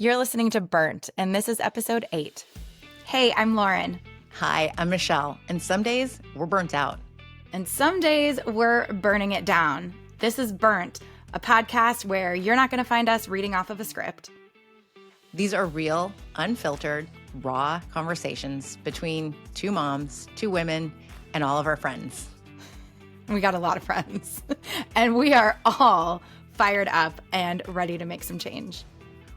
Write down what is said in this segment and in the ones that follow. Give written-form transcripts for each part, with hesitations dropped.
You're listening to Burnt, and this is episode 8. Hey, I'm Lauren. Hi, I'm Michelle, and some days we're burnt out. And some days we're burning it down. This is Burnt, a podcast where you're not going to find us reading off of a script. These are real, unfiltered, raw conversations between two moms, two women, and all of our friends. We got a lot of friends, and we are all fired up and ready to make some change.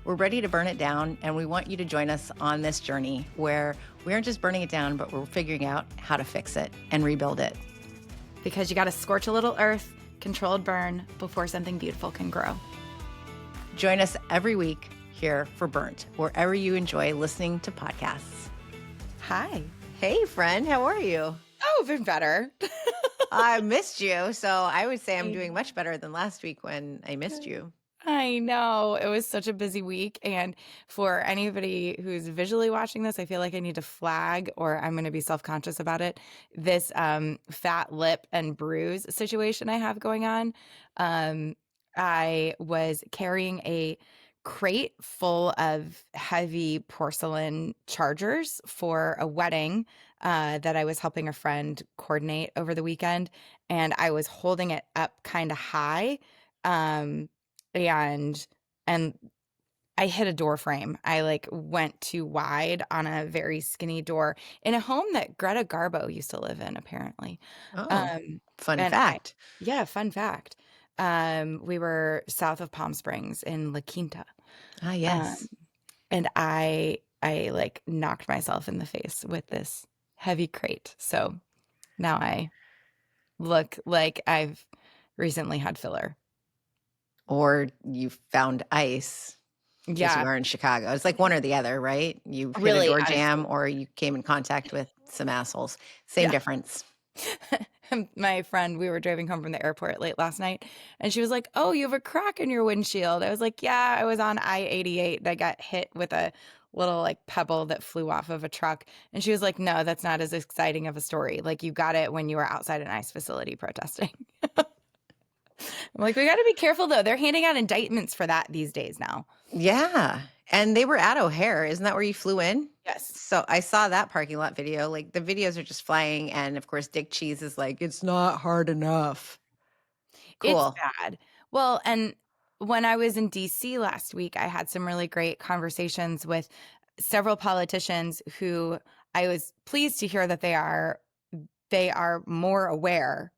We're ready to burn it down, and we want you to join us on this journey where we aren't just burning it down, but we're figuring out how to fix it and rebuild it. Because you got to scorch a little earth, controlled burn, before something beautiful can grow. Join us every week here for Burnt, wherever you enjoy listening to podcasts. Hi. Hey, friend, how are you? Oh, been better. I missed you, so I would say I'm doing much better than last week when I missed you. I know. It was such a busy week. And for anybody who's visually watching this, I feel like I need to flag, or I'm going to be self-conscious about it, this fat lip and bruise situation I have going on. I was carrying a crate full of heavy porcelain chargers for a wedding that I was helping a friend coordinate over the weekend. And I was holding it up kind of high. And I hit a door frame. I went too wide on a very skinny door in a home that Greta Garbo used to live in, apparently. Oh, fun And fact. fun fact. We were south of Palm Springs in La Quinta. Ah, yes. And I knocked myself in the face with this heavy crate. So now I look like I've recently had filler. Or you found ice because you are in Chicago. It's like one or the other, right? You hit Really, a door honestly. jam or you came in contact with some assholes. Same difference. My friend, we were driving home from the airport late last night, and she was like, "Oh, you have a crack in your windshield." I was like, "Yeah, I was on I-88 and I got hit with a little pebble that flew off of a truck." And she was like, "No, that's not as exciting of a story. Like, you got it when you were outside an ICE facility protesting." I'm like, we got to be careful, though. They're handing out indictments for that these days now. Yeah. And they were at O'Hare. Isn't that where you flew in? Yes. So I saw that parking lot video. Like the videos are just flying. And of course, Dick Cheese is like, it's not hard enough. Cool. It's bad. Well, and when I was in DC last week, I had some really great conversations with several politicians who I was pleased to hear that they are more aware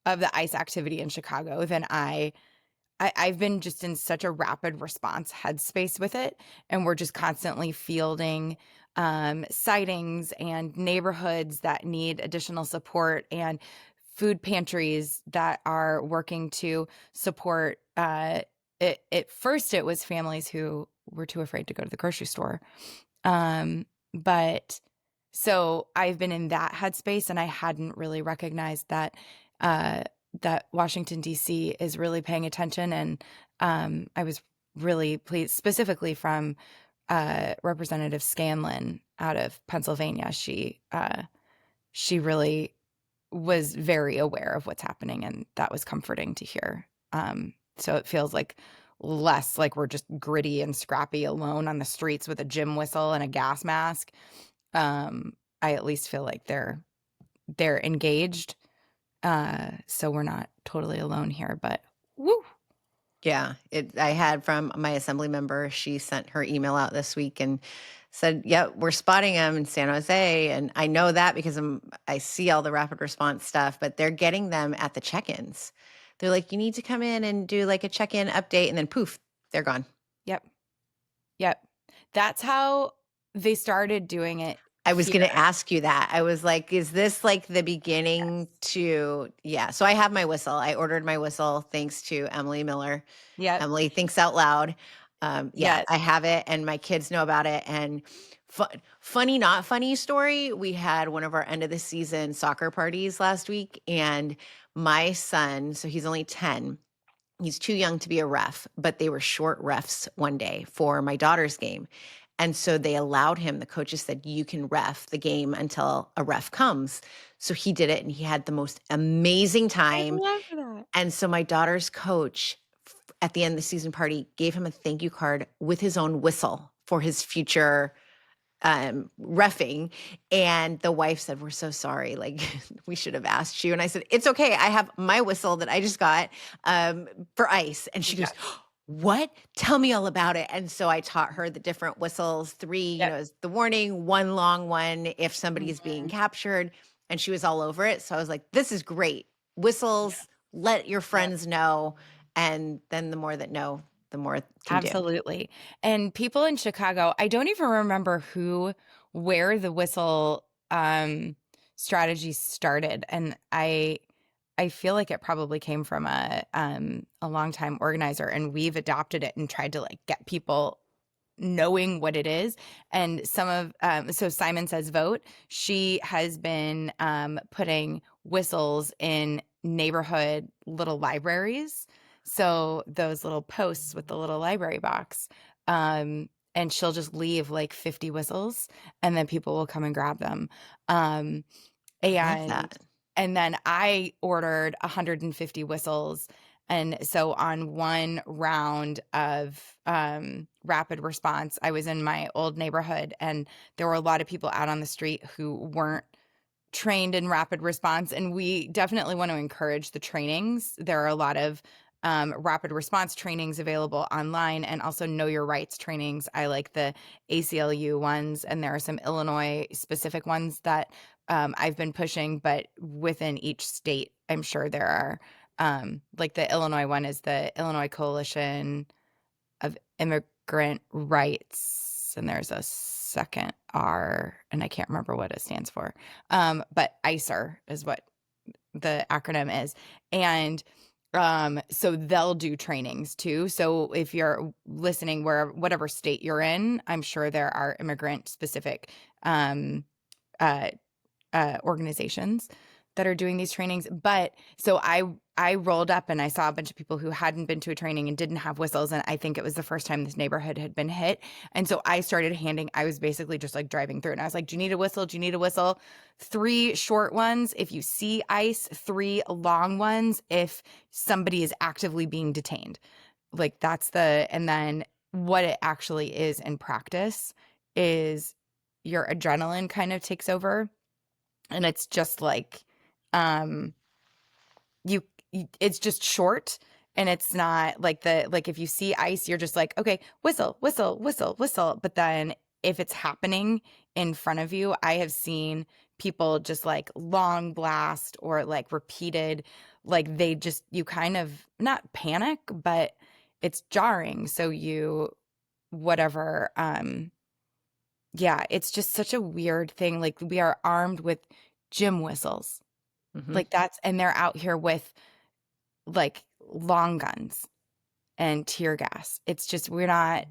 of the ICE activity in Chicago than I've been just in such a rapid response headspace with it. And we're just constantly fielding sightings and neighborhoods that need additional support and food pantries that are working to support At first, it was families who were too afraid to go to the grocery store. But so I've been in that headspace, and I hadn't really recognized that that Washington, D.C. is really paying attention. And I was really pleased, specifically from Representative Scanlon out of Pennsylvania. She really was very aware of what's happening, and that was comforting to hear. So it feels like less like we're just gritty and scrappy alone on the streets with a gym whistle and a gas mask. I at least feel like they're engaged. So we're not totally alone here, but woo. Yeah, I had from my assembly member, she sent her email out this week and said, yeah, we're spotting them in San Jose. And I know that because I see all the rapid response stuff, but they're getting them at the check-ins. They're like, you need to come in and do like a check-in update, and then poof, they're gone. Yep. That's how they started doing it. I was going to ask you that. I was like, is this like the beginning to, yeah. So I have my whistle. I ordered my whistle thanks to Emily Miller. Yeah. Emily thinks out loud. Yes. I have it and my kids know about it. And funny, not funny story. We had one of our end of the season soccer parties last week, and my son, so he's only 10, he's too young to be a ref, but they were short refs one day for my daughter's game. And so they allowed him, the coaches said, you can ref the game until a ref comes. So he did it, and he had the most amazing time. I love that. And so my daughter's coach at the end of the season party, gave him a thank you card with his own whistle for his future reffing. And the wife said, "We're so sorry. Like, we should have asked you." And I said, "It's okay. I have my whistle that I just got for ice." And she goes, Yes. "What? Tell me all about it." And so I taught her the different whistles, three, Yep. is the warning, one long one if somebody is being Mhm. captured. And she was all over it. So I was like, this is great. Yeah. Whistles, let your Yep. friends know. And then the more that know, the more can do. Absolutely. And people in Chicago, I don't even remember where the whistle strategy started. And I feel like it probably came from a longtime organizer, and we've adopted it and tried to like get people knowing what it is. And so Simon Says Vote, she has been putting whistles in neighborhood little libraries, so those little posts with the little library box, and she'll just leave like 50 whistles, and then people will come and grab them. um I love and that. and then I ordered 150 whistles. And so on one round of rapid response, I was in my old neighborhood, and there were a lot of people out on the street who weren't trained in rapid response. And we definitely want to encourage the trainings. There are a lot of rapid response trainings available online, and also know your rights trainings. I like the ACLU ones, and there are some Illinois specific ones that I've been pushing, but within each state, I'm sure there are. Like the Illinois one is the Illinois Coalition of Immigrant Rights, and there's a second R, and I can't remember what it stands for. But ICER is what the acronym is. And so they'll do trainings too. So if you're listening, whatever state you're in, I'm sure there are immigrant specific um, uh, organizations that are doing these trainings. But so I rolled up and I saw a bunch of people who hadn't been to a training and didn't have whistles, and I think it was the first time this neighborhood had been hit. And so I was basically just like driving through, and I was like, "Do you need a whistle? Do you need a whistle?" 3 short ones if you see ice, 3 long ones if somebody is actively being detained. Like and then what it actually is in practice is your adrenaline kind of takes over, and it's just like um it's just short, and it's not like if you see ice, you're just like, okay, whistle, whistle, whistle, whistle. But then if it's happening in front of you, I have seen people just like long blast or like repeated, like you kind of not panic, but it's jarring. So you whatever yeah, it's just such a weird thing. Like, we are armed with gym whistles. Hmm. Like, and they're out here with like long guns and tear gas. It's just we're not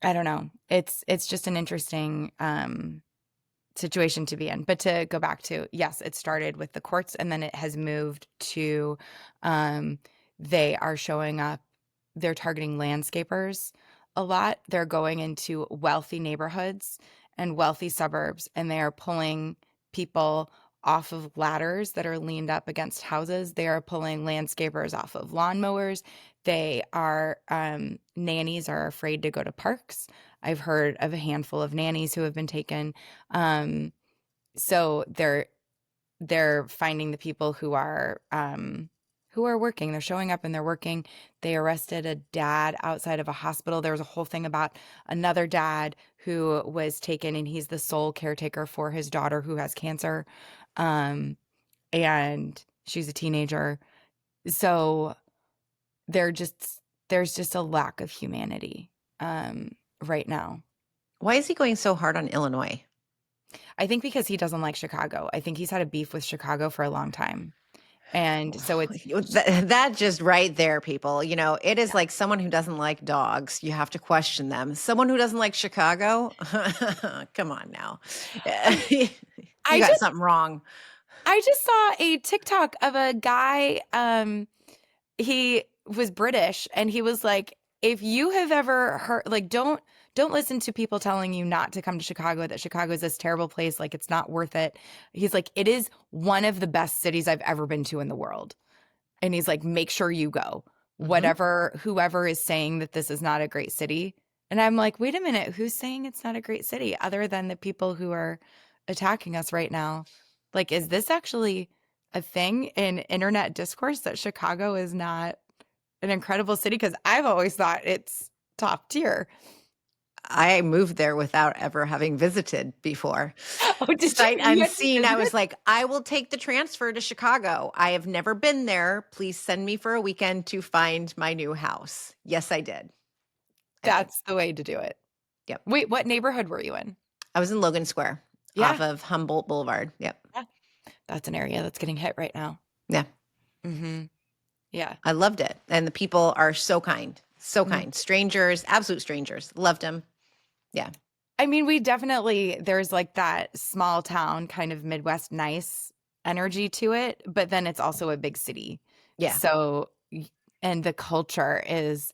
I don't know. It's just an interesting situation to be in. But to go back to, yes, it started with the courts, and then it has moved to um they are showing up, they're targeting landscapers a lot. They're going into wealthy neighborhoods and wealthy suburbs, and they are pulling people off of ladders that are leaned up against houses. They are pulling landscapers off of lawnmowers. Nannies are afraid to go to parks. I've heard of a handful of nannies who have been taken. Um, so they're finding the people who are working. They're showing up and they're working. They arrested a dad outside of a hospital. There was a whole thing about another dad who was taken, and he's the sole caretaker for his daughter who has cancer. Um, and she's a teenager. So there's just a lack of humanity right now. Why is he going so hard on Illinois? I think because he doesn't like Chicago. I think he's had a beef with Chicago for a long time. And so it's That just right there, people. It is yeah. like someone who doesn't like dogs. You have to question them. Someone who doesn't like Chicago. Come on now. Um, You I got just something wrong. I just saw a TikTok of a guy, he was British, and he was like, if you have ever heard, like, don't listen to people telling you not to come to Chicago, that Chicago is this terrible place, like it's not worth it. He's like, it is one of the best cities I've ever been to in the world. And he's like, make sure you go. Mhm. whoever is saying that this is not a great city. And I'm like, wait a minute, who's saying it's not a great city other than the people who are attacking us right now? Like, is this actually a thing in internet discourse that Chicago is not an incredible city? Because I've always thought it's top tier. I moved there without ever having visited before. Oh, did you? Sight You actually unseen, I visited? was like, "I will take the transfer to Chicago. I have never been there. Please send me for a weekend to find my new house." Yes, I did. I did. That's the way to do it. Yep. Wait, what neighborhood were you in? I was in Logan Square Yeah, off of Humboldt Boulevard. Yep. yeah. That's an area that's getting hit right now. Yeah. Mhm. Yeah. I loved it. And the people are so kind. So Mm. kind. Strangers, absolute strangers. Loved them. Yeah. I mean, we definitely there's like that small town kind of Midwest nice energy to it, but then it's also a big city. Yeah. So and the culture is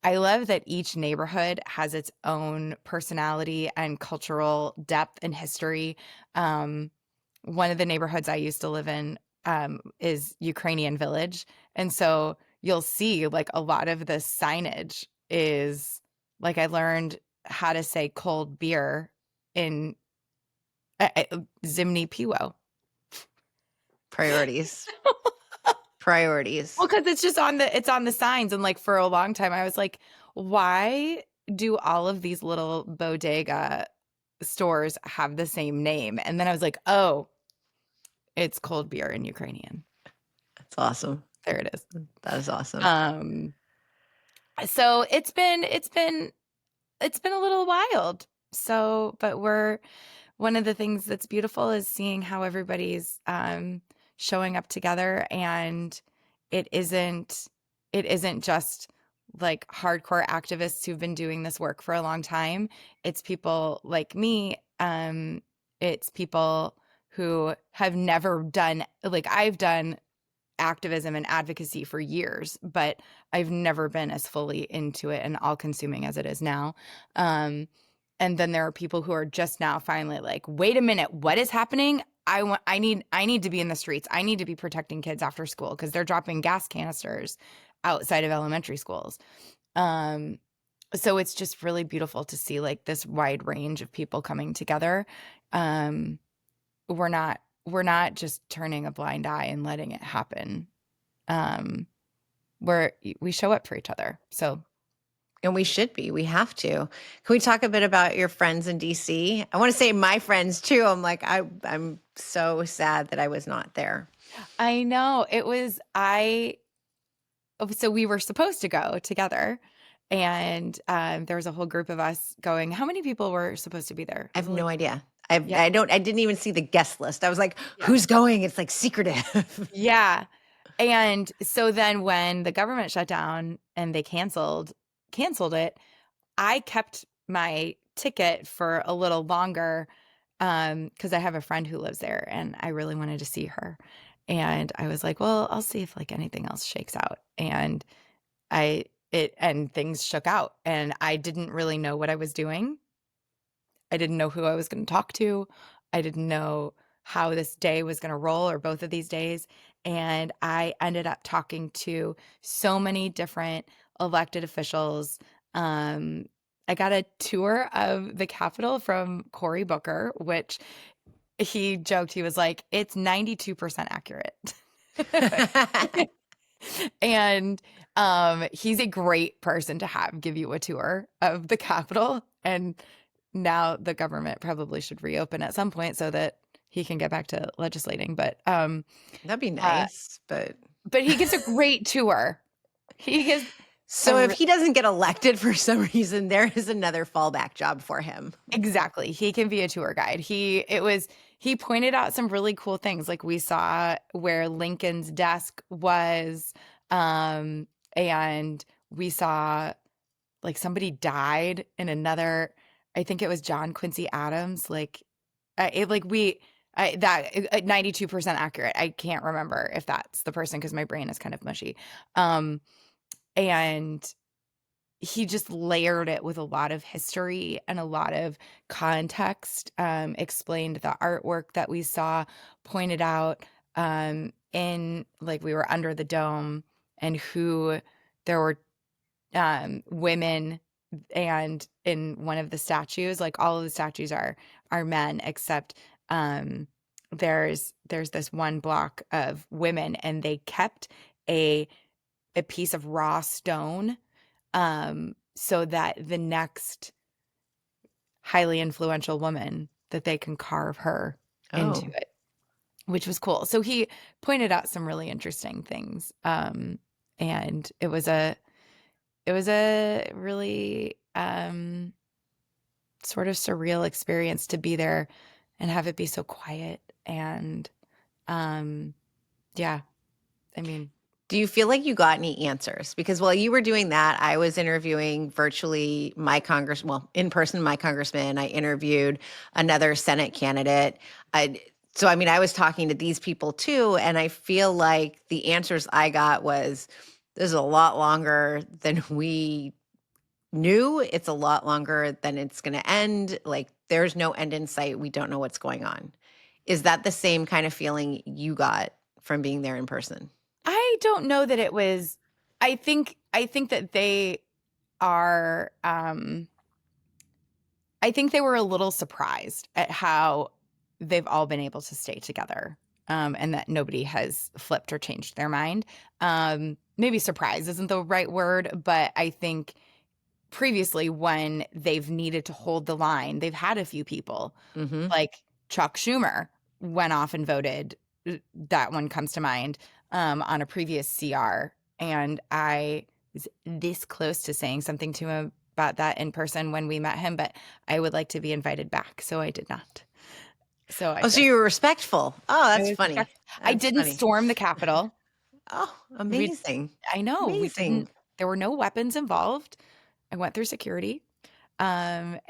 I love that each neighborhood has its own personality and cultural depth and history. Um, one of the neighborhoods I used to live in is Ukrainian Village. And so you'll see like a lot of the signage is like I learned how to say cold beer in Zimny Piwo. Priorities. Priorities. Well, because it's on the signs. And like for a long time, I was like, why do all of these little bodega stores have the same name? And then I was like, oh, it's cold beer in Ukrainian. That's awesome. There it is. That is awesome. Um, so it's been a little wild. So, but we're one of the things that's beautiful is seeing how everybody's showing up together, and it isn't it isn't just like hardcore activists who've been doing this work for a long time. It's people like me. It's people who have never done like I've done activism and advocacy for years, but I've never been as fully into it and all consuming as it is now. Um, and then there are people who are just now finally like, wait a minute, what is happening? I need to be in the streets. I need to be protecting kids after school because they're dropping gas canisters outside of elementary schools. Um, so it's just really beautiful to see like this wide range of people coming together. Um, we're not just turning a blind eye and letting it happen. Um, we show up for each other. So And we should be. We have to. Can we talk a bit about your friends in DC? I want to say my friends too. I'm so sad that I was not there. I know it was so we were supposed to go together, and there was a whole group of us going. How many people were supposed to be there? I Was have it like no idea. yeah, I didn't even see the guest list. I was like, yeah, who's going? It's like secretive. yeah. And so then when the government shut down and they canceled it, I kept my ticket for a little longer because I have a friend who lives there and I really wanted to see her. And I was like, well, I'll see if like anything else shakes out. And things shook out and I didn't really know what I was doing. I didn't know who I was going to talk to. I didn't know how this day was going to roll or both of these days. And I ended up talking to so many different elected officials. Um, I got a tour of the Capitol from Cory Booker, which he joked, he was like, it's 92% accurate. And he's a great person to have give you a tour of the Capitol. And now the government probably should reopen at some point so that he can get back to legislating. That'd be Uh, nice, but but he gives a great tour. He gives a so if he doesn't get elected for some reason, there is another fallback job for him. exactly. He can be a tour guide. He pointed out some really cool things. Like we saw where Lincoln's desk was, and we saw like somebody died in another. I think it was John Quincy Adams. Like, it like we. That 92% accurate. I can't remember if that's the person because my brain is kind of mushy. And he just layered it with a lot of history and a lot of context, explained the artwork that we saw, pointed out in like we were under the dome and who there were women, and in one of the statues, like all of the statues are men, except um, there's this one block of women, and they kept a a piece of raw stone, so that the next highly influential woman, that they can carve her into Oh. it, which was cool. So he pointed out some really interesting things. And it was a really sort of surreal experience to be there and have it be so quiet. And um, yeah, I mean, Do you feel like you got any answers? Because while you were doing that, I was interviewing virtually well, in person, my congressman. I interviewed another Senate candidate. So, I mean, I was talking to these people too. And I feel like the answers I got was this is a lot longer than we knew. It's a lot longer than it's going to end. Like, there's no end in sight. We don't know what's going on. Is that the same kind of feeling you got from being there in person? I don't know that it was. I think that they are. I think they were a little surprised at how they've all been able to stay together, and that nobody has flipped or changed their mind. Maybe surprise isn't the right word, but I think previously, when they've needed to hold the line, they've had a few people Hmm. like Chuck Schumer went off and voted. That one comes to mind, on a previous CR. And I was this close to saying something to him about that in person when we met him, but I would like to be invited back. So I did not. So I Oh, so just, you were respectful. Oh, I that's was funny. respectful. I That's didn't funny. storm the Capitol. Oh, We, amazing. I know we Amazing. didn't, there were no weapons involved. I went through security. And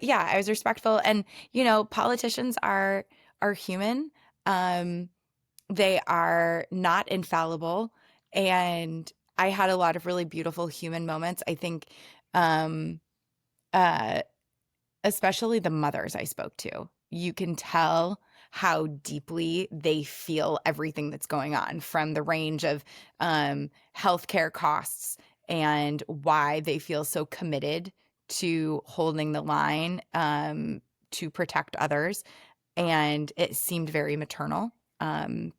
yeah, I was respectful. And, politicians are human. Um, they are not infallible. And I had a lot of really beautiful human moments. I think, um, uh, especially the mothers I spoke to, you can tell how deeply they feel everything that's going on, from the range of healthcare costs and why they feel so committed to holding the line, to protect others. And it seemed very maternal. Um,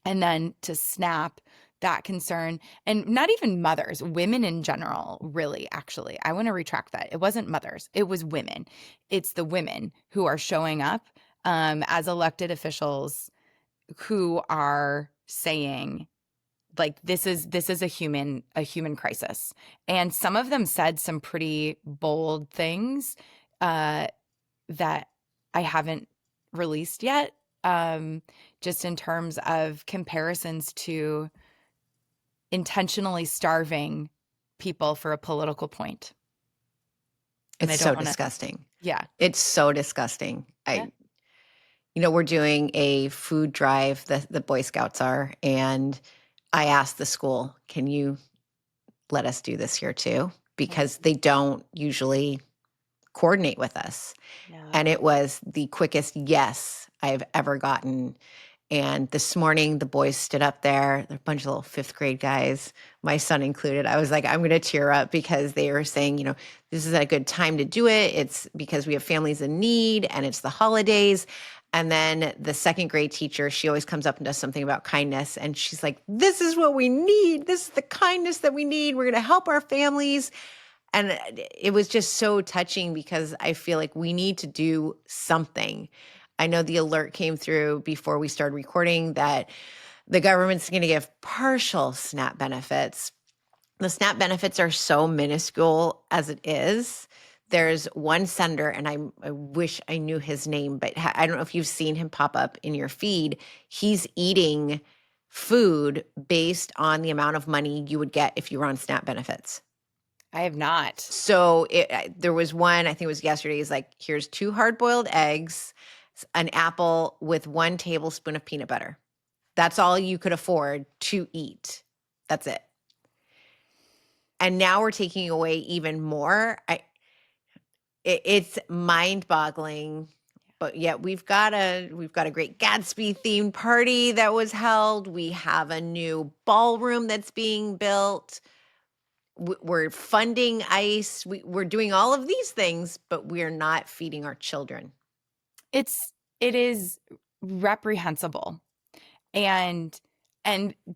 and then to snap that concern, and not even mothers, women in general, really, actually, I want to retract that. It wasn't mothers, it was women. It's the women who are showing up, as elected officials, who are saying, like, this is a human crisis. And some of them said some pretty bold things, uh, that I haven't released yet, um, just in terms of comparisons to intentionally starving people for a political point. And It's I don't so want to, disgusting. yeah, It's so disgusting. yeah, We're doing a food drive, the Boy Scouts are, and I asked the school, can you let us do this here too? yeah, Because they don't usually coordinate with us. yeah. And it was the quickest yes I've ever gotten. And this morning, the boys stood up there, they're a bunch of little fifth grade guys, my son included. I was like, I'm going to tear up because they were saying, this is a good time to do it. It's because we have families in need and it's the holidays. And then the second grade teacher, she always comes up and does something about kindness. And she's like, this is what we need. This is the kindness that we need. We're going to help our families. And it was just so touching because I feel like we need to do something. I know the alert came through before we started recording that the government's going to give partial SNAP benefits. The SNAP benefits are so minuscule as it is. There's one senator, and I wish I knew his name, but I don't know if you've seen him pop up in your feed. He's eating food based on the amount of money you would get if you were on SNAP benefits. I have not. So there was one, I think it was yesterday. He's like, here's 2 hard-boiled eggs, an apple with 1 tablespoon of peanut butter. That's all you could afford to eat. That's it. And now we're taking away even more. It's mind-boggling. But yet we've got a Great Gatsby themed party that was held. We have a new ballroom that's being built. We're funding ICE. We're doing all of these things, but we're not feeding our children. It is reprehensible. And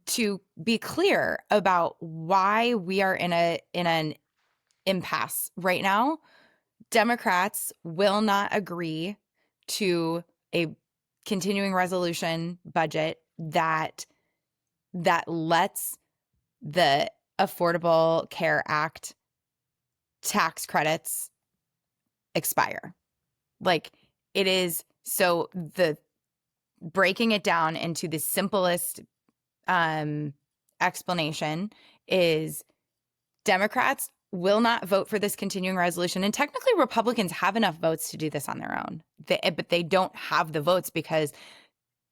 to be clear about why we are in an impasse right now, Democrats will not agree to a continuing resolution budget that lets the Affordable Care Act tax credits expire. Like, it is, so the breaking it down into the simplest explanation is Democrats will not vote for this continuing resolution. And technically, Republicans have enough votes to do this on their own. But they don't have the votes because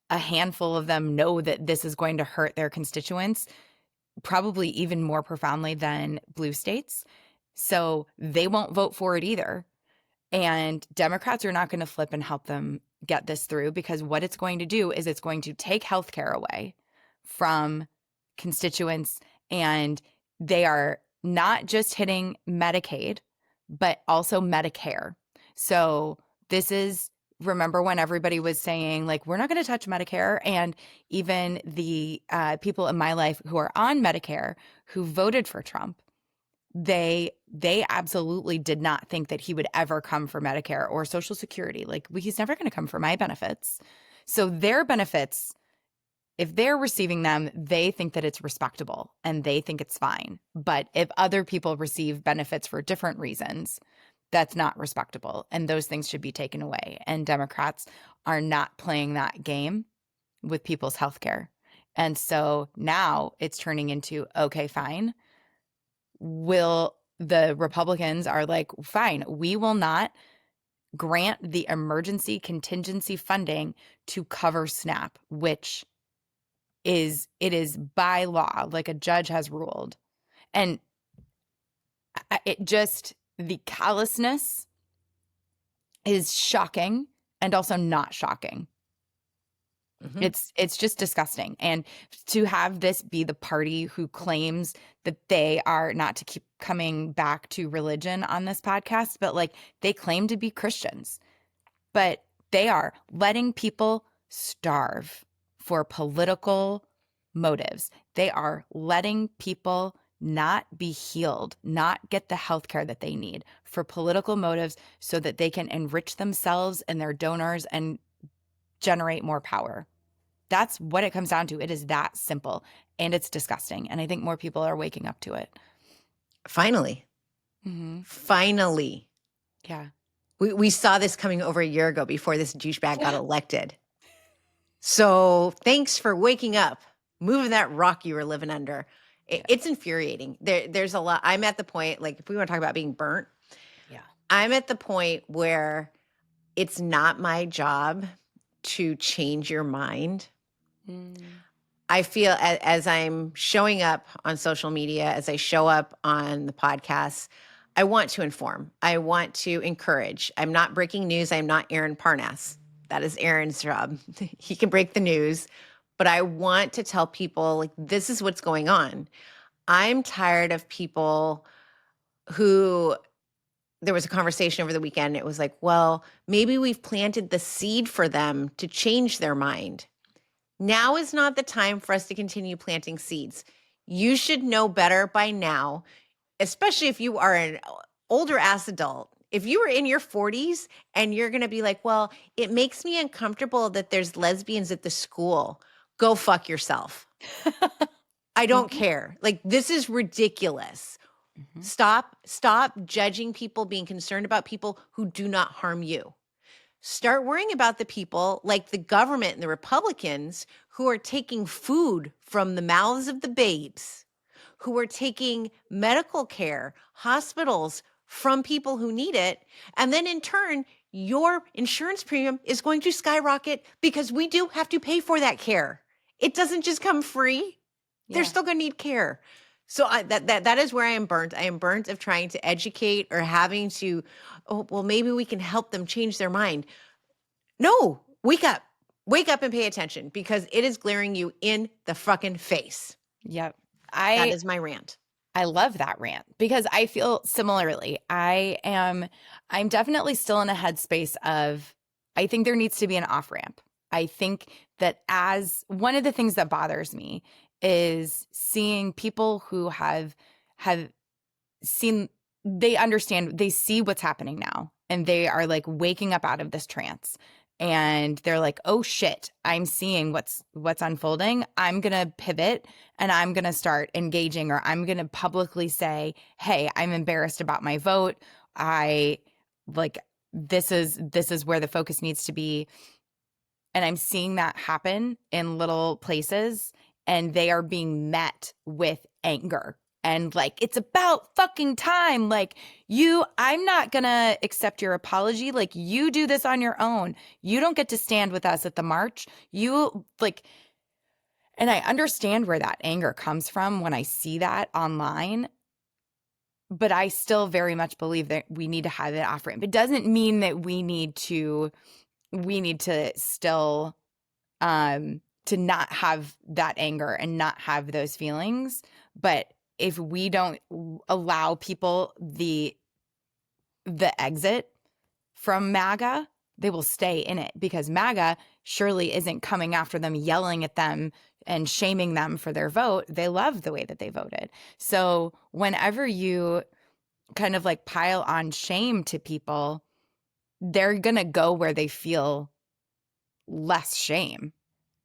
a handful of them know that this is going to hurt their constituents, probably even more profoundly than blue states. So they won't vote for it either. And Democrats are not going to flip and help them get this through, because what it's going to do is it's going to take healthcare away from constituents. And they are not just hitting Medicaid, but also Medicare. So this is, remember when everybody was saying, like, we're not going to touch Medicare? And even the people in my life who are on Medicare who voted for Trump, they absolutely did not think that he would ever come for Medicare or Social Security. Like, he's never going to come for my benefits. So their benefits, if they're receiving them, they think that it's respectable and they think it's fine. But if other people receive benefits for different reasons, that's not respectable. And those things should be taken away. And Democrats are not playing that game with people's health care. And so now it's turning into, okay, fine. The Republicans are like, fine, we will not grant the emergency contingency funding to cover SNAP, which is by law, like a judge has ruled. And it just, the callousness is shocking and also not shocking. Mm-hmm. It's just disgusting. And to have this be the party who claims that they are, not to keep coming back to religion on this podcast, but like, they claim to be Christians, but they are letting people starve for political motives. They are letting people not be healed, not get the health care that they need for political motives so that they can enrich themselves and their donors and generate more power. That's what it comes down to. It is that simple, and it's disgusting. And I think more people are waking up to it. Finally. Mm-hmm. Finally. Yeah. We saw this coming over a year ago before this douchebag got elected. So thanks for waking up, moving that rock you were living under. It's infuriating. There's a lot. I'm at the point, like, if we want to talk about being burnt, I'm at the point where it's not my job to change your mind. I feel as I'm showing up on social media, as I show up on the podcast, I want to inform. I want to encourage. I'm not breaking news. I'm not Aaron Parnas. That is Aaron's job. He can break the news. But I want to tell people, like, this is what's going on. I'm tired of people who, there was a conversation over the weekend. It was like, well, maybe we've planted the seed for them to change their mind. Now is not the time for us to continue planting seeds. You should know better by now, especially if you are an older ass adult. If you were in your 40s and you're going to be like, well, it makes me uncomfortable that there's lesbians at the school, go fuck yourself. I don't care. Like, this is ridiculous. Mm-hmm. Stop judging people, being concerned about people who do not harm you. Start worrying about the people like the government and the Republicans who are taking food from the mouths of the babes, who are taking medical care, hospitals from people who need it. And then in turn, your insurance premium is going to skyrocket because we do have to pay for that care. It doesn't just come free. Yeah. They're still going to need care. So that is where I am burnt. I am burnt of trying to educate or having to, oh, well, maybe we can help them change their mind. No, wake up and pay attention, because it is glaring you in the fucking face. Yep. That is my rant. I love that rant because I feel similarly. I'm definitely still in a headspace of, I think there needs to be an off ramp. I think that, as one of the things that bothers me is seeing people who have seen, they understand, they see what's happening now, and they are like waking up out of this trance, and they're like, oh shit, I'm seeing what's unfolding. I'm gonna pivot, and I'm gonna start engaging, or I'm gonna publicly say, hey, I'm embarrassed about my vote. I like, this is where the focus needs to be. And I'm seeing that happen in little places, and they are being met with anger. And like, it's about fucking time. Like, I'm not gonna accept your apology. Like, you do this on your own. You don't get to stand with us at the march. You like, and I understand where that anger comes from when I see that online, but I still very much believe that we need to have it off ramp. It doesn't mean that we need to still to not have that anger and not have those feelings. But if we don't allow people the exit from MAGA, they will stay in it, because MAGA surely isn't coming after them, yelling at them and shaming them for their vote. They love the way that they voted. So whenever you kind of like pile on shame to people, they're going to go where they feel less shame.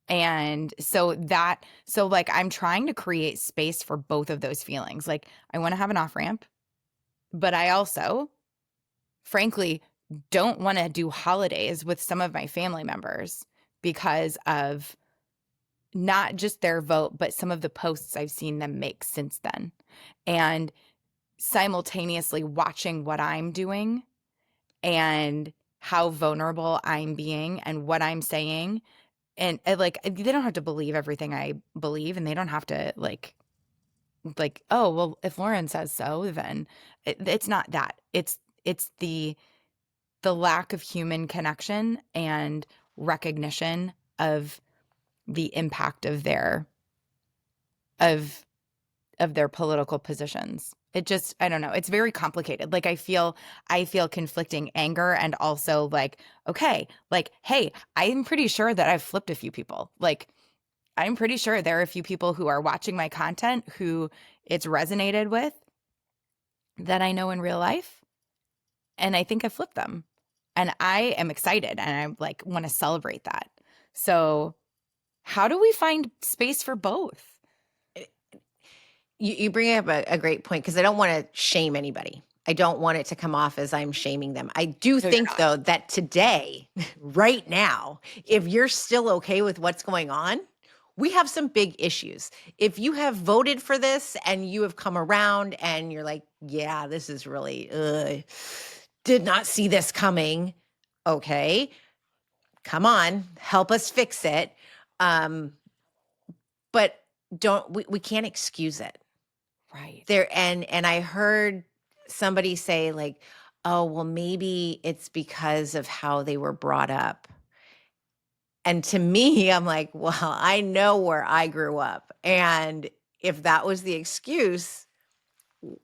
And so like, I'm trying to create space for both of those feelings. Like, I want to have an off ramp, but I also, frankly, don't want to do holidays with some of my family members because of not just their vote, but some of the posts I've seen them make since then. And simultaneously watching what I'm doing and how vulnerable I'm being and what I'm saying. And like, they don't have to believe everything I believe, and they don't have to like, oh, well, if Lauren says so, then it's not that. It's the lack of human connection and recognition of the impact of of their political positions. It just, I don't know. It's very complicated. Like, I feel conflicting anger, and also like, okay, like, hey, I'm pretty sure that I've flipped a few people. Like, I'm pretty sure there are a few people who are watching my content who it's resonated with, that I know in real life, and I think I flipped them. And I am excited, and I like want to celebrate that. So, how do we find space for both? You bring up a great point, because I don't want to shame anybody. I don't want it to come off as I'm shaming them. I do No, you're think, not. though, that today, right now, if you're still okay with what's going on, we have some big issues. If you have voted for this and you have come around and you're like, yeah, this is really, did not see this coming. Okay, come on, help us fix it. But we can't excuse it Right. there. And I heard somebody say, like, oh, well, maybe it's because of how they were brought up. And to me, I'm like, well, I know where I grew up, and if that was the excuse,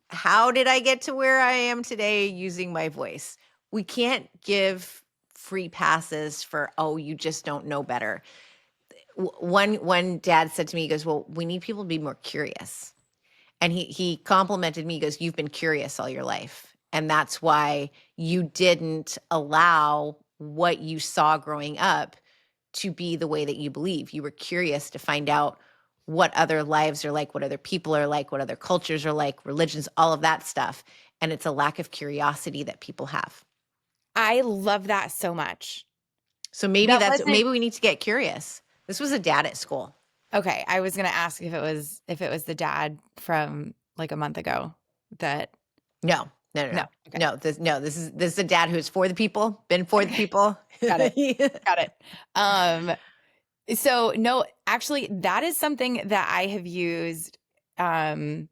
how did I get to where I am today using my voice? We can't give free passes for, oh, you just don't know better. One dad said to me, he goes, well, we need people to be more curious. And he complimented me. He goes, you've been curious all your life, and that's why you didn't allow what you saw growing up to be the way that you believe. You were curious to find out what other lives are like, what other people are like, what other cultures are like, religions, all of that stuff. And it's a lack of curiosity that people have. I love that so much. So maybe That wasn't maybe we need to get curious. This was a dad at school. okay. I was going to ask if it was the dad from like a month ago that No, no, no, no. no. Okay. This is a dad who's for the people, been for the Okay. people. Got it. Got it. So no, actually, that is something that I have used um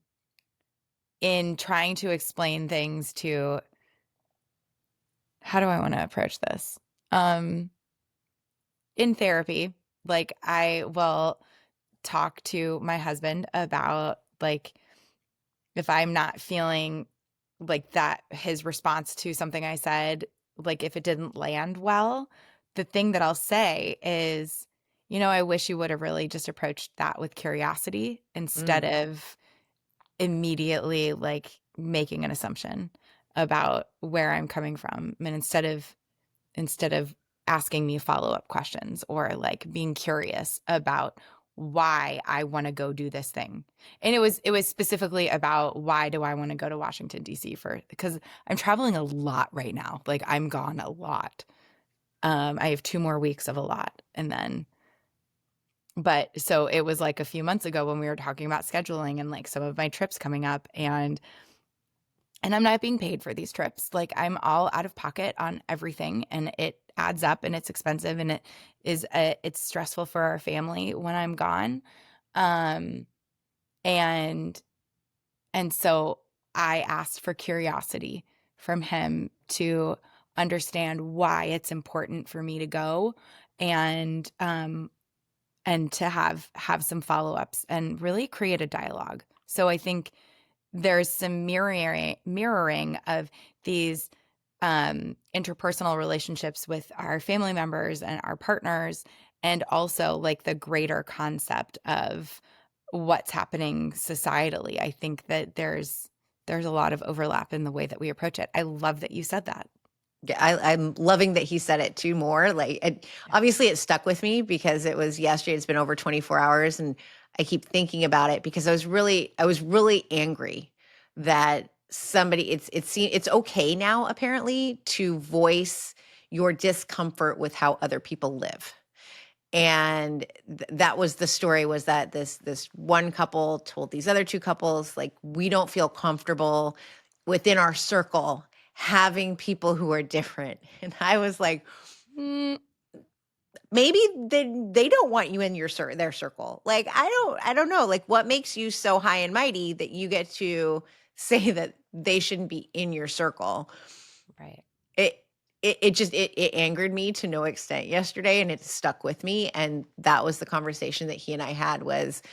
in trying to explain things to, how do I want to approach this? Um in therapy, like, I will talk to my husband about like if I'm not feeling like that, his response to something I said, like if it didn't land well, the thing that I'll say is, I wish you would have really just approached that with curiosity instead Mm. of immediately like making an assumption about where I'm coming from. And instead of asking me follow-up questions or like being curious about why I want to go do this thing. And it was specifically about why do I want to go to Washington D.C. for, because I'm traveling a lot right now. Like I'm gone a lot. I have 2 more weeks of a lot, and then but so it was like a few months ago when we were talking about scheduling and like some of my trips coming up, and I'm not being paid for these trips. Like I'm all out of pocket on everything, and it adds up, and it's expensive, and it's stressful for our family when I'm gone. Um and and so I asked for curiosity from him to understand why it's important for me to go, and to have some follow-ups and really create a dialogue. So I think there's some mirroring of these interpersonal relationships with our family members and our partners, and also like the greater concept of what's happening societally. I think that there's a lot of overlap in the way that we approach it. I love that you said that. Yeah, I'm loving that he said it too more. Like, Yeah. obviously, it stuck with me because it was yesterday. It's been over 24 hours, and I keep thinking about it because I was really angry that somebody. It's okay now apparently to voice your discomfort with how other people live. And that was the story, was that this one couple told these other two couples, like, we don't feel comfortable within our circle having people who are different. And I was like, mm, maybe they don't want you in their circle. Like, I don't know, like, what makes you so high and mighty that you get to say that they shouldn't be in your circle? Right. It it angered me to no extent yesterday, and it stuck with me, and that was the conversation that he and I had, was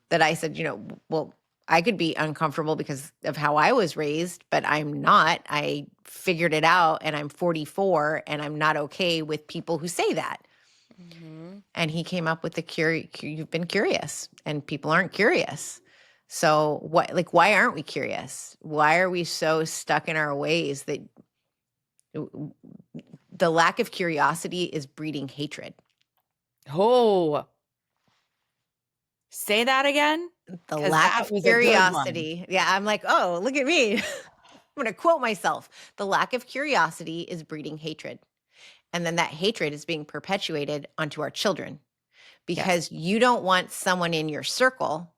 that I said, well, I could be uncomfortable because of how I was raised, but I'm not. I figured it out, and I'm 44, and I'm not okay with people who say that. Hmm. And he came up with you've been curious, and people aren't curious. So why aren't we curious? Why are we so stuck in our ways that the lack of curiosity is breeding hatred? Oh, say that again, The because lack that of was a good one. curiosity. Yeah, I'm like, oh, look at me. I'm going to quote myself. The lack of curiosity is breeding hatred. And then that hatred is being perpetuated onto our children, Yes. because you don't want someone in your circle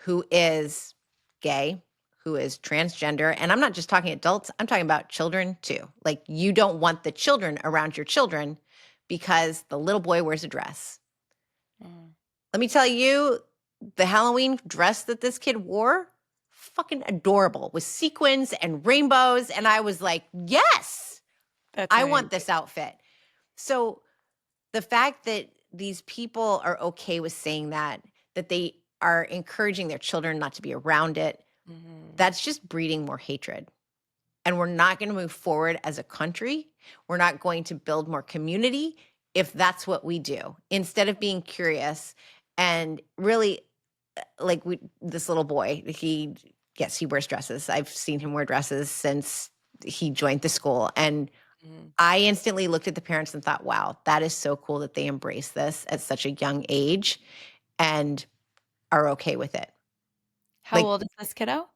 who is gay, who is transgender. And I'm not just talking adults, I'm talking about children too. Like, you don't want the children around your children because the little boy wears a dress. Mm. Let me tell you, the Halloween dress that this kid wore, fucking adorable, with sequins and rainbows. And I was like, yes, That's I want amazing. this outfit. So the fact that these people are okay with saying that they are encouraging their children not to be around it, Hmm. that's just breeding more hatred. And we're not going to move forward as a country. We're not going to build more community if that's what we do, instead of being curious and really, like, this little boy, yes, he wears dresses. I've seen him wear dresses since he joined the school. And Hmm. I instantly looked at the parents and thought, wow, that is so cool that they embrace this at such a young age and are okay with it. How Like, old is this kiddo?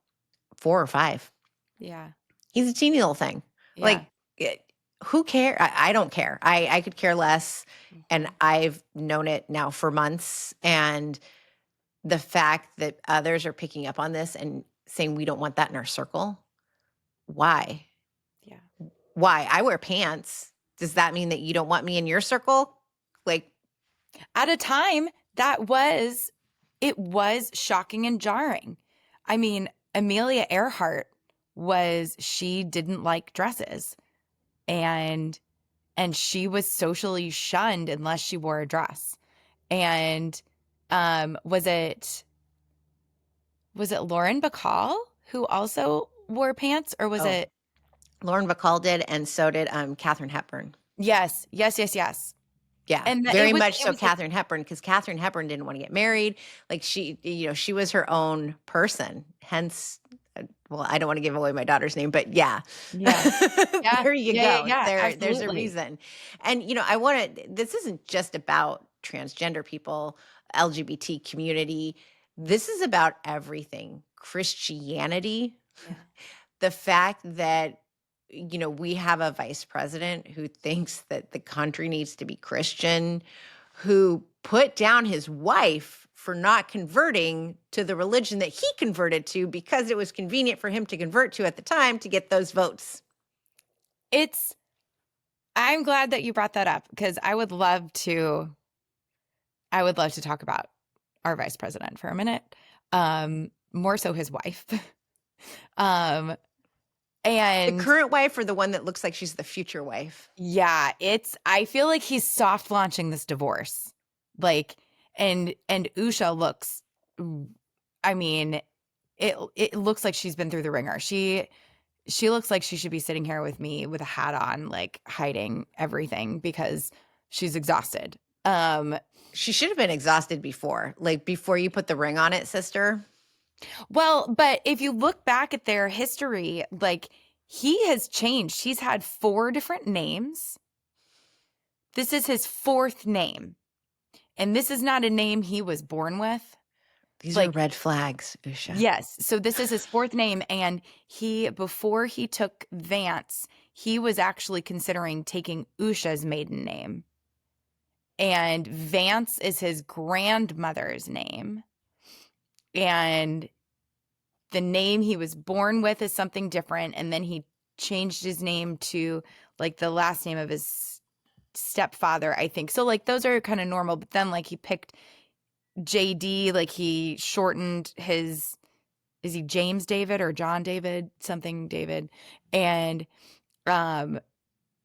4 or 5. Yeah. He's a teeny little thing. Yeah. Like, who care? I don't care. I could care less. And Mhm. I've known it now for months. And the fact that others are picking up on this and saying we don't want that in our circle. Why? Yeah. Why? I wear pants. Does that mean that you don't want me in your circle? Like, At a time, it was shocking and jarring. I mean, Amelia Earhart she didn't like dresses, and she was socially shunned unless she wore a dress. And was it Lauren Bacall who also wore pants, or was Oh, it? Lauren Bacall did, and so did Katherine Hepburn. Yes, yes, yes, yes. Yeah, And very much it so was like, Katherine Hepburn, because Katherine Hepburn didn't want to get married. Like she was her own person. Hence, well, I don't want to give away my daughter's name, but yeah. yeah, yeah, There you yeah, yeah, go. yeah, There's a absolutely. reason. And I want to this isn't just about transgender people, LGBT community. This is about everything. Christianity, Yeah. the fact that we have a vice president who thinks that the country needs to be Christian, who put down his wife for not converting to the religion that he converted to because it was convenient for him to convert to at the time to get those votes. It's I'm glad that you brought that up because I would love to talk about our vice president for a minute. More so his wife. Um, The and current wife or the one that looks like she's the future wife? yeah, I feel like he's soft launching this divorce. Like, and Usha looks, I mean, it looks like she's been through the ringer. She looks like she should be sitting here with me with a hat on, like hiding everything because she's exhausted. She should have been exhausted before, like before you put the ring on it, sister. Well, but if you look back at their history, like he has changed. He's had 4 different names. This is his 4th name. And this is not a name he was born with. These are Like, red flags, Usha. yes. So this is his 4th name. And before he took Vance, he was actually considering taking Usha's maiden name. And Vance is his grandmother's name. And the name he was born with is something different. And then he changed his name to like the last name of his stepfather, I think. So like those are kind of normal. But then like he picked JD, like he shortened his, is he James David or John David, something David. And um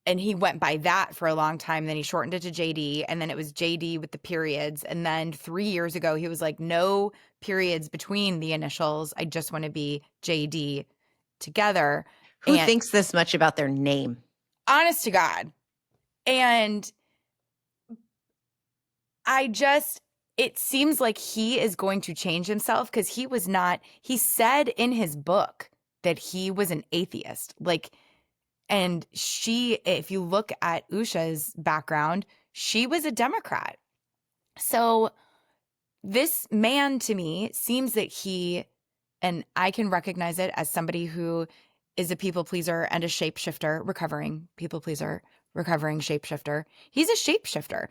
and he went by that for a long time. Then he shortened it to JD, and then it was JD with the periods. And then 3 years ago, he was like, no periods between the initials. I just want to be JD together. Who And thinks this much about their name? honest to God. And it seems like he is going to change himself because he said in his book that he was an atheist. Like, and if you look at Usha's background, she was a Democrat. So this man to me seems that and I can recognize it as somebody who is a people pleaser and a shapeshifter, recovering people pleaser, recovering shapeshifter. He's a shapeshifter.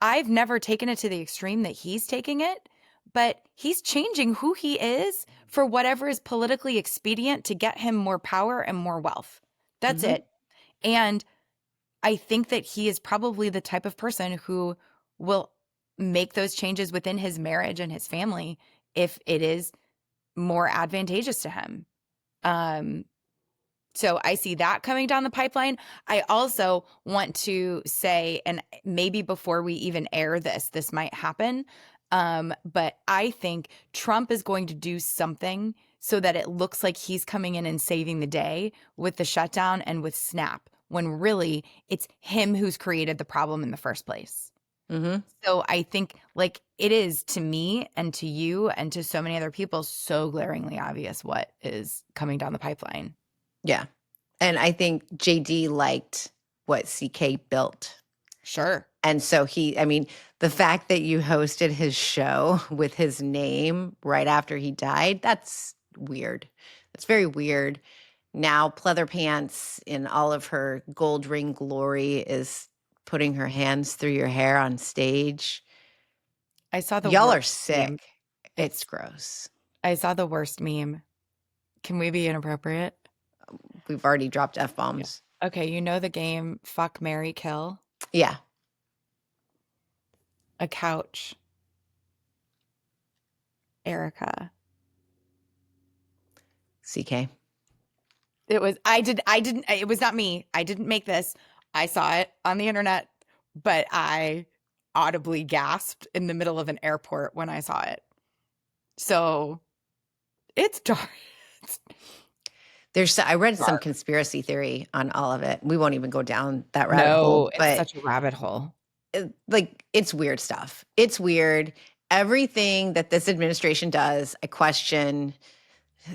I've never taken it to the extreme that he's taking it, but he's changing who he is for whatever is politically expedient to get him more power and more wealth. That's Mm-hmm. it. And I think that he is probably the type of person who will make those changes within his marriage and his family if it is more advantageous to him. Um, so I see that coming down the pipeline. I also want to say, and maybe before we even air this might happen. But I think Trump is going to do something so that it looks like he's coming in and saving the day with the shutdown and with SNAP, when really it's him who's created the problem in the first place. Mm-hmm. So I think like it is to me and to you and to so many other people so glaringly obvious what is coming down the pipeline. Yeah. And I think JD liked what CK built. Sure. And so the fact that you hosted his show with his name right after he died, that's weird. That's very weird. Now, Pleather Pants, in all of her gold ring glory, is putting her hands through your hair on stage. I saw the Y'all are worst meme. sick. It's gross. I saw the worst meme. Can we be inappropriate? We've already dropped Yeah. F-bombs. Okay, you know the game Fuck, Marry, Kill? Yeah. A couch. Erica. CK. It was it was not me. I didn't make this. I saw it on the internet, but I audibly gasped in the middle of an airport when I saw it. So It's dark. It's I read some dark. conspiracy theory on all of it. We won't even go down that rabbit hole, No, it's but such a rabbit hole. like it's weird stuff. It's weird. Everything that this administration does, I question.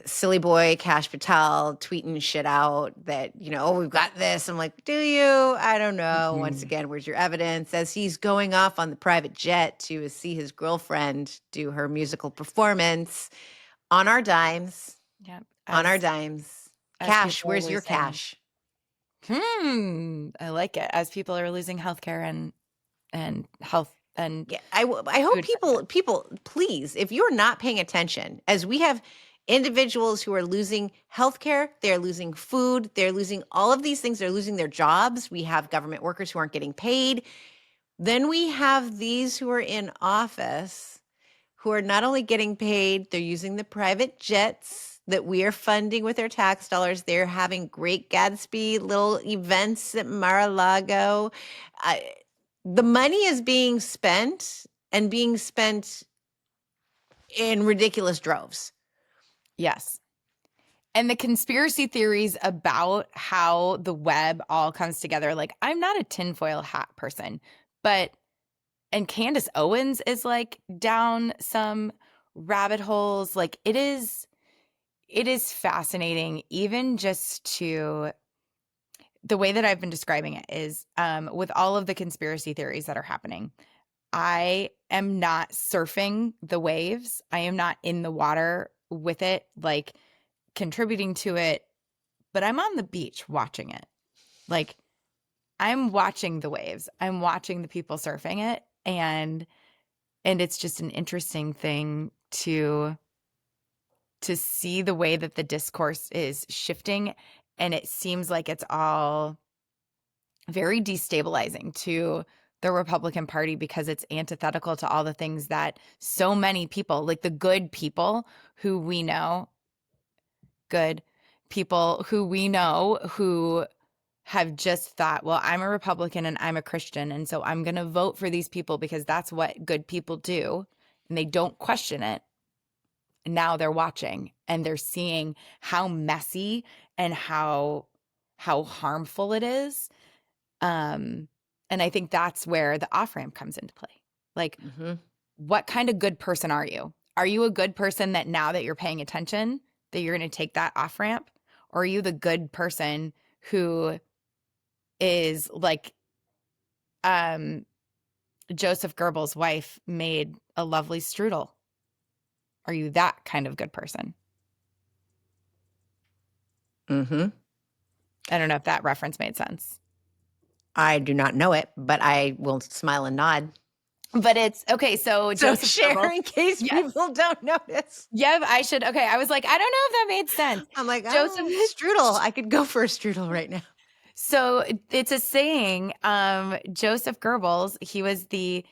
Silly boy Cash Patel tweeting shit out that, oh, we've got this. I'm like, do you? I don't know. Once Mm-mm. again, where's your evidence? As he's going off on the private jet to see his girlfriend do her musical performance on our dimes, Yeah, on our as dimes. Cash, people are where's your losing. cash? I like it. As people are losing healthcare and health and Yeah, I hope food benefits. people please, if you're not paying attention, as we have individuals who are losing healthcare, they're losing food, they're losing all of these things, they're losing their jobs. We have government workers who aren't getting paid. Then we have these who are in office who are not only getting paid, they're using the private jets that we are funding with their tax dollars. They're having great Gatsby little events at Mar-a-Lago. The money is being spent and being spent in ridiculous droves. Yes. And the conspiracy theories about how the web all comes together. Like, I'm not a tinfoil hat person, but, and Candace Owens is like down some rabbit holes. Like, it is fascinating, even just to the way that I've been describing it is with all of the conspiracy theories that are happening. I am not surfing the waves. I am not in the water with it, like contributing to it, but I'm on the beach watching it. Like I'm watching the waves. I'm watching the people surfing it and it's just an interesting thing to see the way that the discourse is shifting and it seems like it's all very destabilizing to the Republican Party because it's antithetical to all the things that so many people, like the good people who we know, good people who we know who have just thought, well, I'm a Republican and I'm a Christian. And so I'm going to vote for these people because that's what good people do. And they don't question it. And now they're watching and they're seeing how messy and how harmful it is. And I think that's where the off ramp comes into play. Like, Mm-hmm. what kind of good person are you? Are you a good person that now that you're paying attention, that you're going to take that off ramp? Or are you the good person who is like um, Joseph Goebbels' wife made a lovely strudel? Are you that kind of good person? Mm-hmm. I don't know if that reference made sense. I do not know it, but I will smile and nod. But it's okay. So So Joseph share Goebbels, in case yes. people don't notice. Yeah, I should. Okay. I was like, I don't know if that made sense. I'm like, Joseph, oh, strudel. I could go for a strudel right now. so it's a saying. Joseph Goebbels, he was the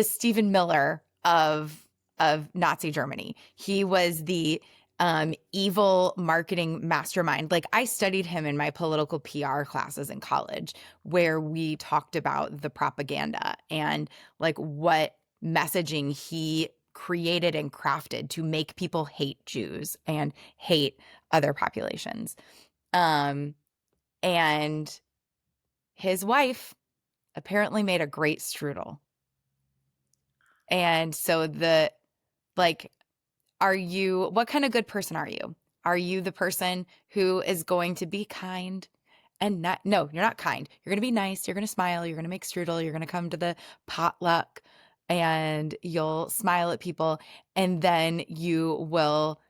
Stephen Miller of Nazi Germany. He was the evil marketing mastermind. Like I studied him in my political PR classes in college, where we talked about the propaganda and like what messaging he created and crafted to make people hate Jews and hate other populations. Um, and his wife apparently made a great strudel. And so like, what kind of good person are you? Are you the person who is going to be kind and not, no, you're not kind. You're going to be nice. You're going to smile. You're going to make strudel. You're going to come to the potluck and you'll smile at people. And then you will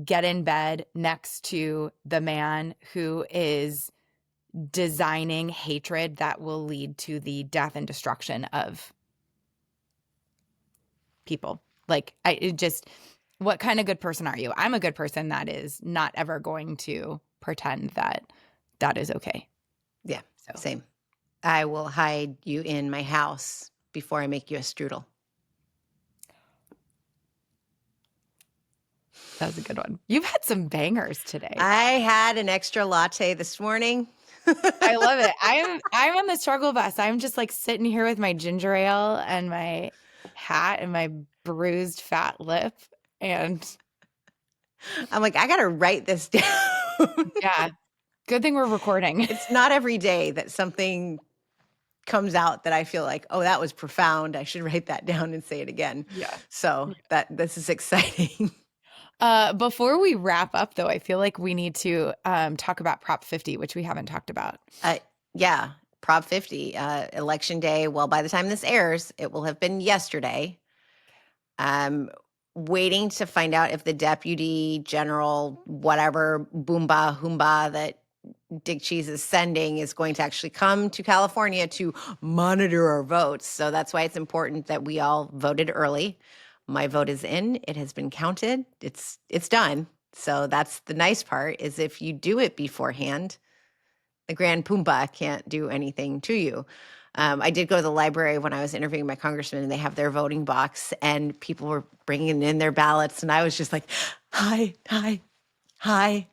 get in bed next to the man who is designing hatred that will lead to the death and destruction of people. Like what kind of good person are you? I'm a good person that is not ever going to pretend that that is okay. Yeah, So same. I will hide you in my house before I make you a strudel. that was a good one. You've had some bangers today. I had an extra latte this morning. I love it. I'm on the struggle bus. I'm just like sitting here with my ginger ale and my hat and my bruised fat lip and I'm like, I got to write this down. Yeah. Good thing we're recording. It's not every day that something comes out that I feel like, oh, that was profound. I should write that down and say it again. Yeah. So that this is exciting. Before we wrap up, though, I feel like we need to talk about Prop 50, which we haven't talked about. Uh, yeah, Prop 50, election day. Well, by the time this airs, it will have been yesterday. Waiting to find out if the deputy general, whatever boomba hoomba that Dick Cheese is sending is going to actually come to California to monitor our votes. So that's why it's important that we all voted early. My vote is in. It has been counted. It's done. So that's the nice part is if you do it beforehand, the Grand Poomba can't do anything to you. I did go to the library when I was interviewing my congressman, and they have their voting box, and people were bringing in their ballots, and I was just like, hi, hi, hi.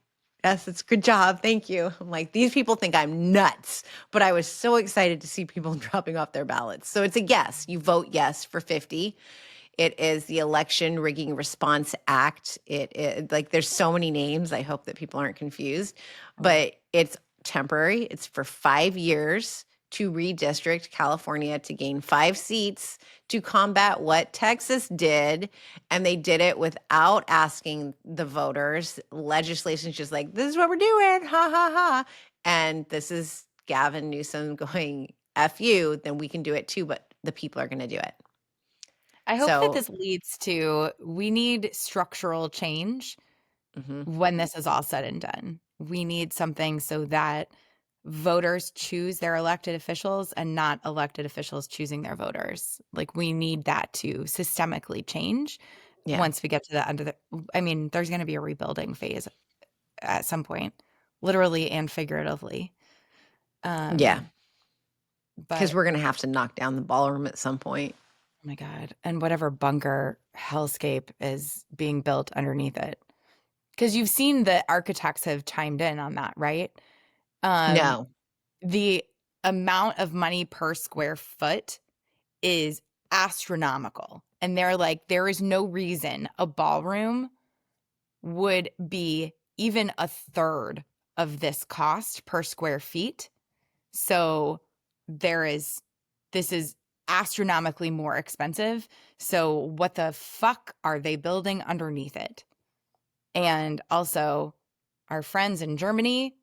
Yes, it's good job. Thank you. I'm like, these people think I'm nuts, but I was so excited to see people dropping off their ballots. So it's a yes. You vote yes for 50. It is the Election Rigging Response Act. It like there's so many names. I hope that people aren't confused, but it's temporary. It's for 5 years to redistrict California to gain 5 seats to combat what Texas did. And they did it without asking the voters. Legislation's just like, this is what we're doing. Ha ha ha. And this is Gavin Newsom going, F you, then we can do it too, but the people are going to do it. I hope that So, this leads to we need structural change mhm. when this is all said and done. We need something so that voters choose their elected officials and not elected officials choosing their voters. Like we need that to systemically change Yeah. once we get to the end of the I mean, there's going to be a rebuilding phase at some point, literally and figuratively. Yeah. Um, Because but we're going to have to knock down the ballroom at some point. oh my God. And whatever bunker hellscape is being built underneath it. Because you've seen the architects have chimed in on that, right? Um, No. the amount of money per square foot is astronomical. And they're like, there is no reason a ballroom would be even a third of this cost per square feet. So this is astronomically more expensive. So what the fuck are they building underneath it? And also, our friends in Germany,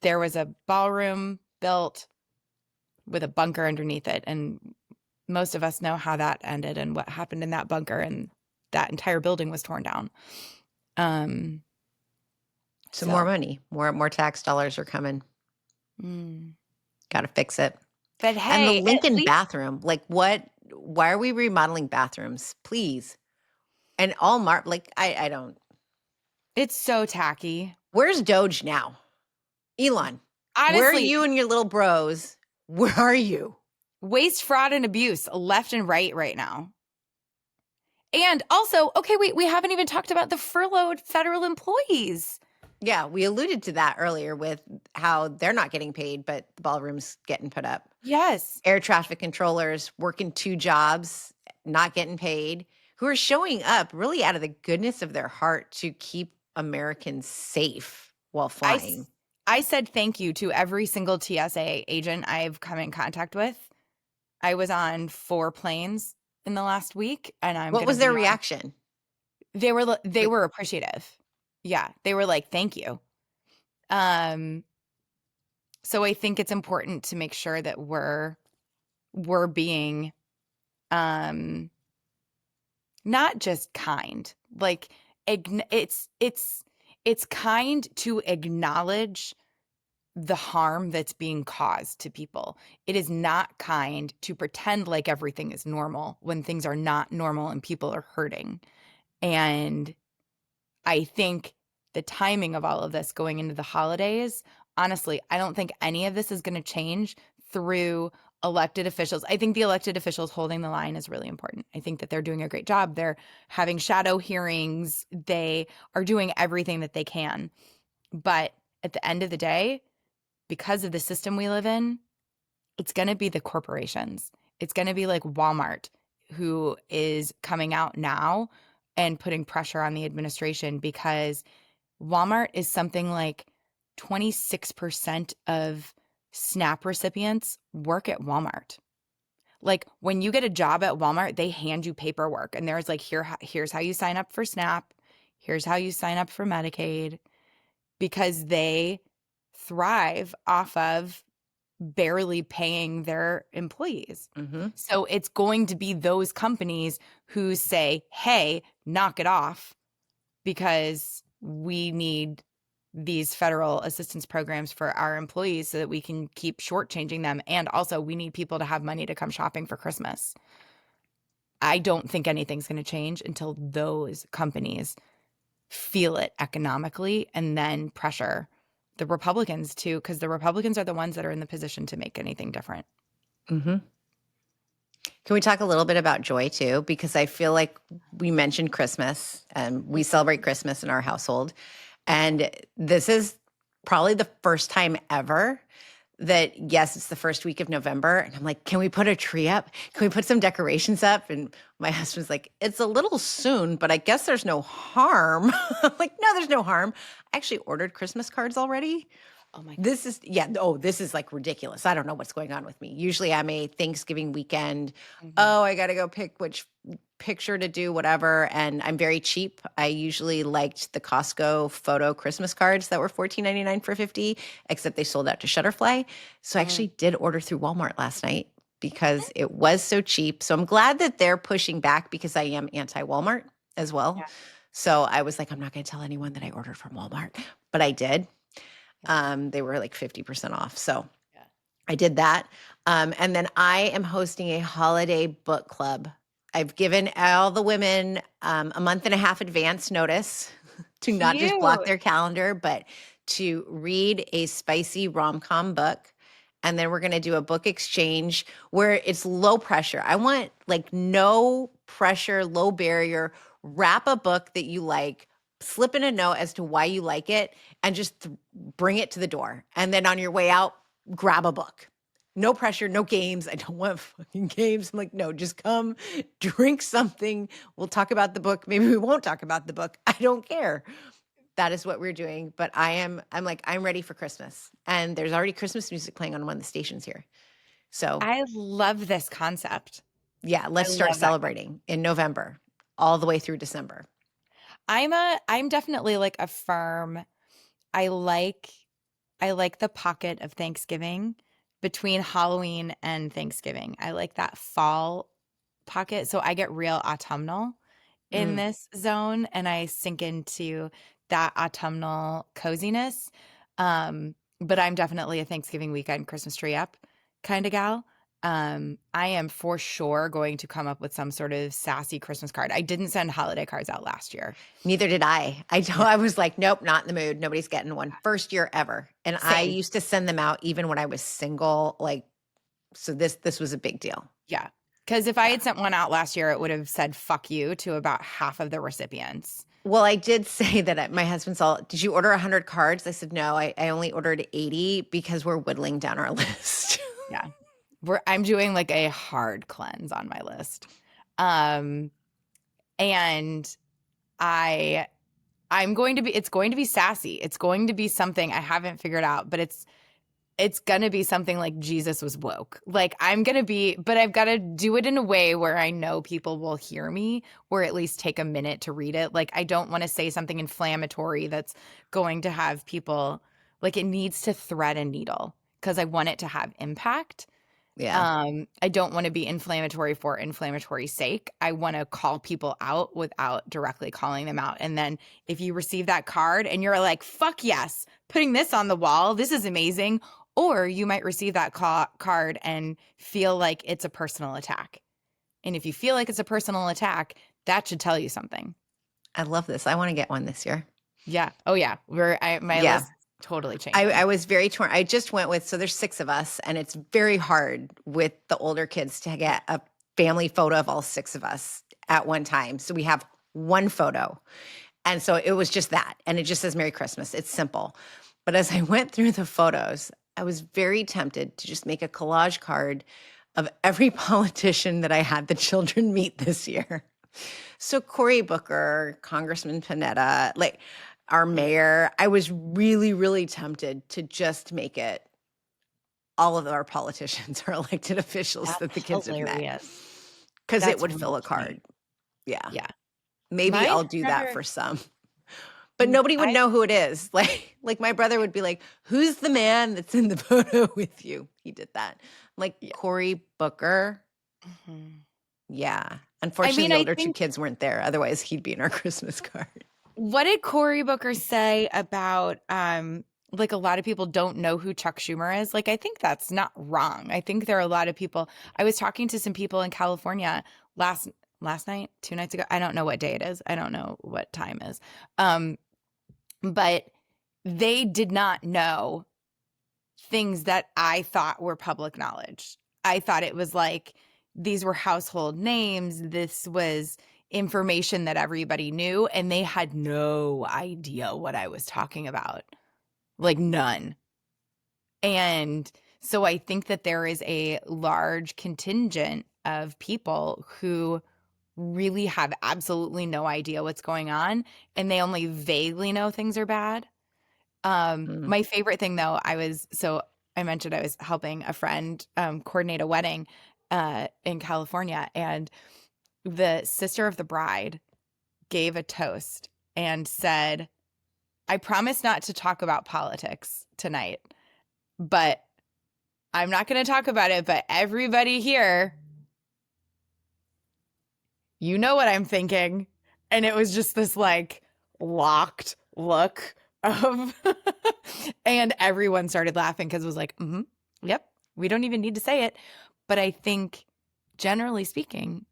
there was a ballroom built with a bunker underneath it. And most of us know how that ended and what happened in that bunker. And that entire building was torn down. Um, Some more so, money, more tax dollars are coming. mm. Got to fix it. But And the hey, at Lincoln least bathroom, like what? Why are we remodeling bathrooms? Please. And all like I don't. it's so tacky. Where's Doge now? Elon, where are Honestly, you and your little bros? Where are you? waste, fraud, and abuse left and right now. And also, okay, wait, we haven't even talked about the furloughed federal employees. Yeah, we alluded to that earlier with how they're not getting paid, but the ballroom's getting put up. Yes. Air traffic controllers working 2 jobs, not getting paid, who are showing up really out of the goodness of their heart to keep Americans safe while I, flying. I said thank you to every single TSA agent I've come in contact with. I was on 4 planes in the last week, and I'm What going to was their be on. reaction? They Like, were appreciative. Yeah, they were like, "Thank you." Um, so I think it's important to make sure that we're being um not just kind. Like it's kind to acknowledge the harm that's being caused to people. It is not kind to pretend like everything is normal when things are not normal and people are hurting. And I think the timing of all of this going into the holidays, honestly, I don't think any of this is going to change through elected officials. I think the elected officials holding the line is really important. I think that they're doing a great job. They're having shadow hearings, they are doing everything that they can. But at the end of the day, because of the system we live in, it's going to be the corporations. It's going to be like Walmart, who is coming out now and putting pressure on the administration, because Walmart is something like 26% of SNAP recipients work at Walmart. Like when you get a job at Walmart, they hand you paperwork and there's like, here's how you sign up for SNAP. Here's how you sign up for Medicaid, because they thrive off of barely paying their employees. Mm-hmm. So it's going to be those companies who say, hey, knock it off because we need these federal assistance programs for our employees so that we can keep shortchanging them. And also, we need people to have money to come shopping for Christmas. I don't think anything's going to change until those companies feel it economically and then pressure the Republicans too, because the Republicans are the ones that are in the position to make anything different. Mm-hmm. Can we talk a little bit about joy too? Because I feel like we mentioned Christmas and we celebrate Christmas in our household. And this is probably the first time ever that, yes, it's the first week of November. And I'm like, can we put a tree up? Can we put some decorations up? And my husband's like, it's a little soon, but I guess there's no harm. I'm like, no, there's no harm. I actually ordered Christmas cards already. Oh my God. This is like ridiculous. I don't know what's going on with me. Usually I'm a Thanksgiving weekend. Mhm. Oh, I got to go pick which picture to do, whatever. And I'm very cheap. I usually liked the Costco photo Christmas cards that were $14.99 for 50, except they sold out to Shutterfly. So I actually did order through Walmart last night because it was so cheap. So I'm glad that they're pushing back because I am anti-Walmart as well. Yeah. So I was like, I'm not going to tell anyone that I ordered from Walmart, but I did. They were like 50% off. So Yeah. I did that. And then I am hosting a holiday book club. I've given all the women a month and a half advance notice to not just block Cute. their calendar, but to read a spicy rom-com book. And then we're going to do a book exchange where it's low pressure. I want like no pressure, low barrier. Wrap a book that you like, slip in a note as to why you like it, and just bring it to the door. And then on your way out, grab a book. No pressure, no games. I don't want fucking games. I'm like, no, just come, drink something. We'll talk about the book. Maybe we won't talk about the book. I don't care. That is what we're doing. But I'm ready for Christmas. And there's already Christmas music playing on one of the stations here. So I love this concept. yeah, let's I start love that. celebrating in November, all the way through December. I'm definitely like a firm. I like the pocket of Thanksgiving between Halloween and Thanksgiving. I like that fall pocket. So I get real autumnal in Mm. this zone and I sink into that autumnal coziness. But I'm definitely a Thanksgiving weekend Christmas tree up kind of gal. I am for sure going to come up with some sort of sassy Christmas card. I didn't send holiday cards out last year. Neither did I. Yeah. I was like, nope, not in the mood. Nobody's getting one. First year ever. And I Same. used to send them out even when I was single. Like, so this was a big deal. Yeah. Because if I Yeah. had sent one out last year, it would have said fuck you to about half of the recipients. Well, I did say that my husband's all, did you order 100 cards? I said, no, I only ordered 80 because we're whittling down our list. Yeah. I'm doing like a hard cleanse on my list. And I'm going to be, it's going to be sassy. It's going to be something I haven't figured out, but it's going to be something like Jesus was woke. Like but I've got to do it in a way where I know people will hear me or at least take a minute to read it. Like I don't want to say something inflammatory that's going to have people, like it needs to thread a needle because I want it to have impact. Yeah. I don't want to be inflammatory for inflammatory's sake. I want to call people out without directly calling them out. And then if you receive that card and you're like, fuck yes, putting this on the wall, this is amazing. Or you might receive that card and feel like it's a personal attack. And if you feel like it's a personal attack, that should tell you something. I love this. I want to get one this year. Yeah. Oh yeah. My Yeah. list totally changed. I was very torn. I just went with, so there's 6 of us, and it's very hard with the older kids to get a family photo of all 6 of us at one time. So we have one photo. And so it was just that. And it just says Merry Christmas. It's simple. But as I went through the photos, I was very tempted to just make a collage card of every politician that I had the children meet this year. So Cory Booker, Congressman Panetta, like our mayor, I was really, really tempted to just make it all of our politicians are elected officials that the That's kids have met, hilarious. because it That's would fill really a funny. card. Yeah. Yeah. Maybe My I'll do that brother for some. But nobody would I know who it is. Like my brother would be like, "Who's the man that's in the photo with you?" He did that. I'm like, yeah. Cory Booker. Mhm. Yeah. I Unfortunately, mean, the I older two think kids weren't there. Otherwise, he'd be in our Christmas card. what did Cory Booker say about like a lot of people don't know who Chuck Schumer is? Like I think that's not wrong. I think there are a lot of people. I was talking to some people in California last night, 2 nights ago. I don't know what day it is. I don't know what time is. Um but they did not know things that I thought were public knowledge. I thought it was like these were household names. This was information that everybody knew, and they had no idea what I was talking about. Like none. And so I think that there is a large contingent of people who really have absolutely no idea what's going on, and they only vaguely know things are bad. Mm. My favorite thing though, I mentioned I was helping a friend coordinate a wedding in California, and the sister of the bride gave a toast and said, "I promise not to talk about politics tonight, but I'm not going to talk about it, but everybody here, you know what I'm thinking." And it was just this like locked look of and everyone started laughing because it was like, yep, we don't even need to say it. But I think generally speaking,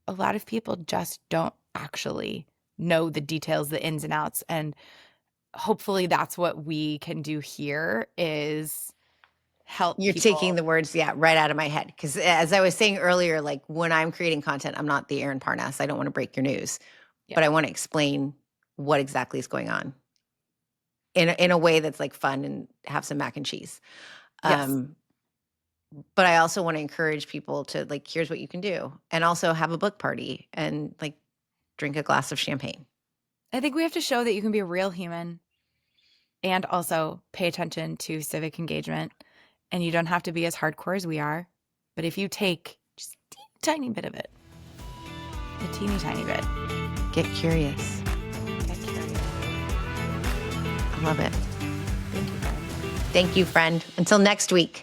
a lot of people just don't actually know the details, the ins and outs. And hopefully that's what we can do here is help You're taking people. the words, yeah, right out of my head. Because as I was saying earlier, like when I'm creating content, I'm not the Aaron Parnas. I don't want to break your news, Yeah. but I want to explain what exactly is going on in a way that's like fun and have some mac and cheese. Yes. Um, but I also want to encourage people to like, here's what you can do, and also have a book party and like drink a glass of champagne. I think we have to show that you can be a real human and also pay attention to civic engagement. And you don't have to be as hardcore as we are. But if you take just a tiny bit of it, a teeny tiny bit, Get curious. get curious. I love it. Thank you, guys. Thank you, friend. Until next week.